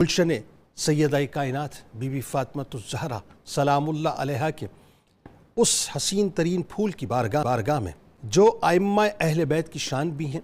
गुलशन सैयदा कायनात बीबी फातिमा सलामुल्लाह अलैहा के उस हसीन तरीन फूल की बारगाह में जो आइम्मा अहले बैत की शान भी हैं,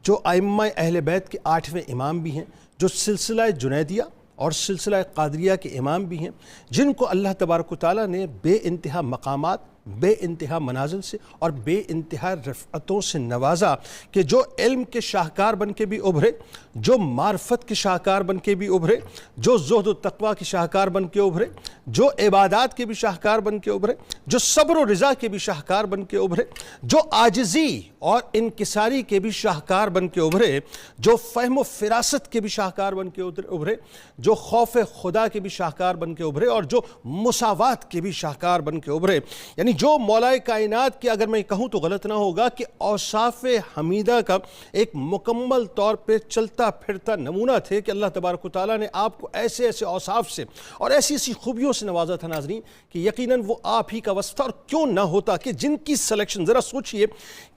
जो आइम्मा अहले बैत के 8वें इमाम भी हैं, जो सिलसिला जुनैदिया और सिलसिला कादरिया के इमाम भी हैं, जिनको अल्लाह तबारक व तआला ने बेइंतहा मकामात, बेइंतहा मनाजिल से और बेइंतहा रफ़अतों से नवाजा कि जो इल्म के शाहकार बन के भी उभरे, जो मार्फत के शाहकार बन के भी उभरे, जो ज़ुहद व तक़वा के शाहकार बन के उभरे, जो इबादात के भी शाहकार बन के उभरे, जो सब्र व रिज़ा के भी शाहकार बन के उभरे, जो आजिज़ी और इनकिसारी के भी शाहकार बन के उभरे, जो फ़हम व फ़िरासत के भी शाहकार बन के उभरे, जो खौफ खुदा के भी शाहकार बन के उभरे और जो मुसावात के भी शाहकार बन के उभरे। यानी जो मौलाए कायनात के, अगर मैं कहूँ तो गलत ना होगा, कि औसाफ़ हमीदा का एक मुकम्मल तौर पे चलता फिरता नमूना थे कि अल्लाह तबारक व तआला ने आपको ऐसे ऐसे औसाफ़ से और ऐसी ऐसी खूबियों से नवाजा था नाज़रीन कि यकीनन वो आप ही का वस्फ़ था। और क्यों ना होता कि जिनकी सिलेक्शन, ज़रा सोचिए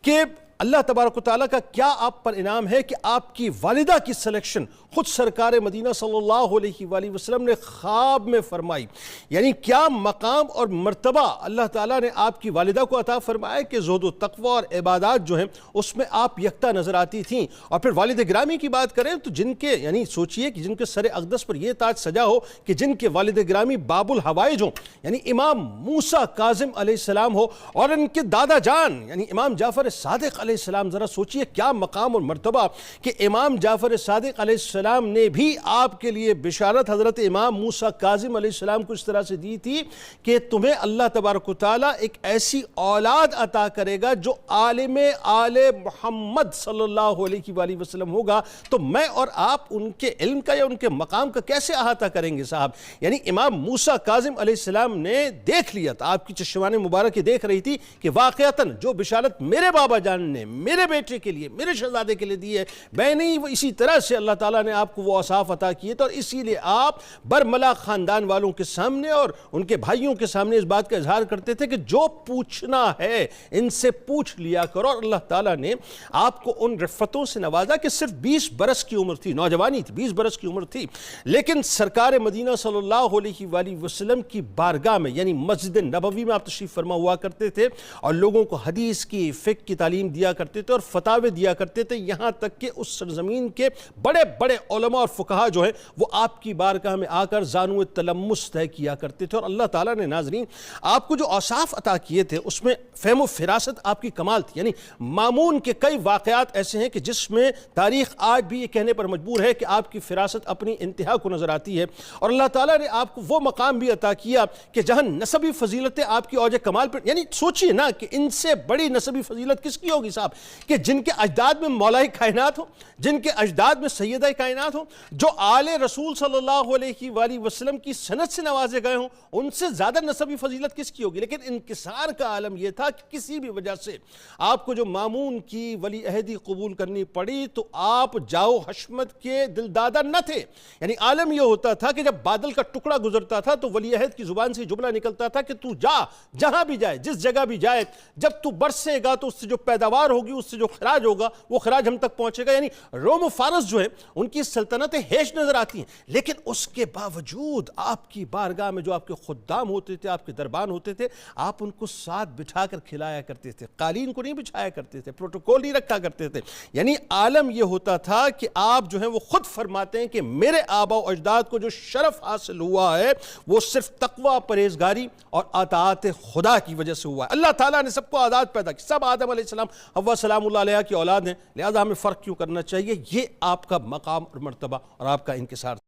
कि अल्लाह तबारक व तआला का क्या आप पर इनाम है कि आपकी वालिदा की सिलेक्शन खुद सरकार मदीना सल्लल्लाहु अलैहि वसल्लम ने ख्वाब में फरमाई। यानी क्या मकाम और मर्तबा अल्लाह ताला ने आपकी वालिदा को अता फरमाया कि ज़ुहद व तक़वा और इबादत जो हैं उसमें आप यकता नज़र आती थीं। और फिर वालिद गिरामी की बात करें तो जिनके, यानी सोचिए कि जिनके सर अक़दस पर यह ताज सजा हो कि जिनके वालिद गिरामी बाबुल हवाइज हों, यानी इमाम मूसा काज़िम अलैहिस्सलाम हो, और इनके दादा जान यानी इमाम जाफ़र सादिक़ अलैहिस्सलाम। ज़रा सोचिए क्या मकाम और मर्तबा कि इमाम जाफ़र सादिक़ अलैहिस्सलाम ने भी आपके लिए बिशारत हज़रत इमाम मूसा काज़िम अलैहिस्सलाम को इस तरह से दी थी कि तुम्हें अल्लाह तबारक व तआला एक ऐसी औलाद अता करेगा जो आलिम आले मोहम्मद सल्लल्लाहु अलैहि वसल्लम होगा। तो मैं और आप उनके इल्म का या उनके मकाम का कैसे अहाता करेंगे साहब। यानी इमाम मूसा काज़िम अलैहिस्सलाम ने देख लिया था, आपकी चश्माने मुबारक देख रही थी कि वाक़यातन जो बिशारत मेरे बाबा जान ने मेरे बेटे के लिए, मेरे शहजादे के लिए दी है, मैं नहीं, वो इसी तरह से अल्लाह ताला ने आपको वो औसाफ अता किए थे। और इसीलिए आप बरमला खानदान वालों के सामने और उनके भाइयों के सामने इस बात का इजहार करते थे कि जो पूछना है इनसे पूछ लिया करो। और अल्लाह ताला ने आपको उन रफ़तों से नवाजा कि सिर्फ 20 बरस की उम्र थी, नौजवानी थी, 20 बरस की उम्र थी, लेकिन सरकार मदीना सल्लल्लाहु अलैहि वसल्लम की बारगाह में यानी मस्जिद नबवी में आप तशरीफ़ फरमा हुआ करते थे और लोगों को हदीस की, फ़िक़्ह की तालीम दिया करते थे और फतावे दिया करते थे। यहाँ तक कि उस सरज़मीन के बड़े बड़े उलमा और फुक़हा जो है वो आपकी बारगाह में आकर ज़ानुए तलम्मुस तय किया करते थे। और अल्लाह ताला ने नाज़रीन आपको जो औसाफ़ अता किए थे उसमें फ़हम व फ़िरासत आपकी कमाल थी। यानी मामून के कई वाक़यात ऐसे हैं कि जिसमें तारीख़ आज भी ये कहने पर मजबूर है कि आपकी फ़िरासत अपनी इंतहा को नज़र आती है। और अल्लाह ताला ने आपको वो मकाम भी अता किया कि जहाँ नसबी फ़जीलतें आपकी औज कमाल पर, यानी सोचिए ना कि इनसे बड़ी नसबी फ़जीलत किसकी होगी साहब कि जिनके अजदाद में मौलाए कायनात हो, जिनके अजदाद में सैयदा कायनात हो, जो आले रसूल सल्लल्लाहु अलैहि वसल्लम की सनद से नवाजे गए हों, उनसे ज़्यादा नसबी फ़जीलत किसकी होगी। लेकिन इनकिसार का आलम यह था कि किसी भी वजह से आपको जो मामून की वली अहदी कबूल करनी पड़ी तो आप जाओ हशमत के दिलदादा न थे। यानी आलम यह होता था कि जब बादल का टुकड़ा गुजरता था तो वली अहद की ज़ुबान से जुमला निकलता था कि तू जा, जहाँ भी जाए, जिस जगह भी जाए, जब तू बरसेगा तो उससे जो पैदावार होगी, उससे जो खराज होगा, वो खराज हम तक पहुँचेगा। यानी रोम फारस जो है उनकी सल्तनतें हेश नजर आती हैं, लेकिन उसके बावजूद आपकी बारगाह में जो आपके खुद्दाम होते थे, आपके दरबान होते थे, आप उनको साथ बिठाकर खिलाया करते थे, कालीन को नहीं बिछाया करते थे, प्रोटोकॉल नहीं रखा करते थे। यानी आलम यह होता था कि आप जो है वो खुद फरमाते हैं कि मेरे आबा और अजदाद को जो शरफ हासिल हुआ है वो सिर्फ तकवा, परहेजगारी और अताअत खुदा की वजह से हुआ है। अल्लाह ताला ने सबको आज़ाद पैदा किया, सब आदम अलैहिस्सलाम हव्वा सलामुल्लाह अलैहा की औलाद हैं, लिहाजा हमें फ़र्क क्यों करना चाहिए। ये आपका मकाम और मर्तबा और आपका इंकिसार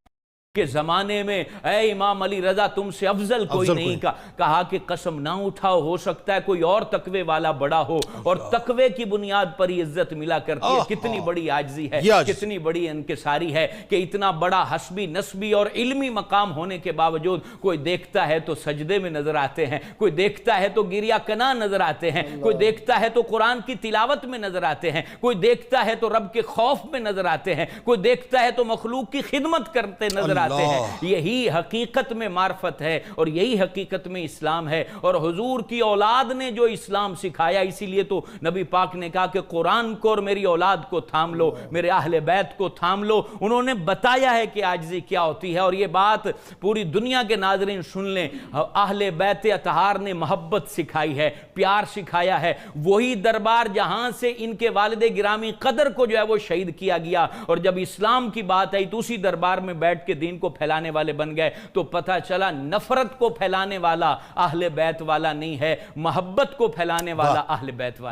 के ज़माने में ऐ इमाम अली रज़ा तुमसे अफजल कोई नहीं कहा कि कसम ना उठाओ, हो सकता है कोई और तकवे वाला बड़ा हो और तकवे की बुनियाद पर ही इज्जत मिला करती है। कितनी बड़ी आजिज़ी है, कितनी बड़ी इनकिसारी है कि इतना बड़ा हस्बी नस्बी और इल्मी मकाम होने के बावजूद कोई देखता है तो सजदे में नजर आते हैं, कोई देखता है तो गिरिया कना नजर आते हैं, कोई देखता है तो कुरान की तिलावत में नजर आते हैं, कोई देखता है तो रब के खौफ में नजर आते हैं, कोई देखता है तो मखलूक की खिदमत करते नजर چاہتے ہیں. یہی حقیقت میں معرفت ہے اور یہی حقیقت میں اسلام ہے. اور حضور کی اولاد نے جو اسلام سکھایا, اسی لیے تو نبی پاک نے کہا کہ قرآن کو اور میری اولاد کو تھام لو, میرے اہل بیت کو تھام لو. انہوں نے بتایا ہے کہ عاجزی کیا ہوتی ہے, اور یہ بات پوری دنیا کے ناظرین سن لیں. اہل بیت اطہار نے محبت سکھائی ہے, پیار سکھایا ہے. وہی دربار جہاں سے ان کے والد گرامی قدر کو جو ہے وہ شہید کیا گیا, اور جب اسلام کی بات آئی تو اسی دربار میں بیٹھ کے دین کو پھیلانے والے بن گئے. تو پتہ چلا نفرت کو پھیلانے والا اہل بیت والا نہیں ہے, محبت کو پھیلانے والا اہل بیت والا.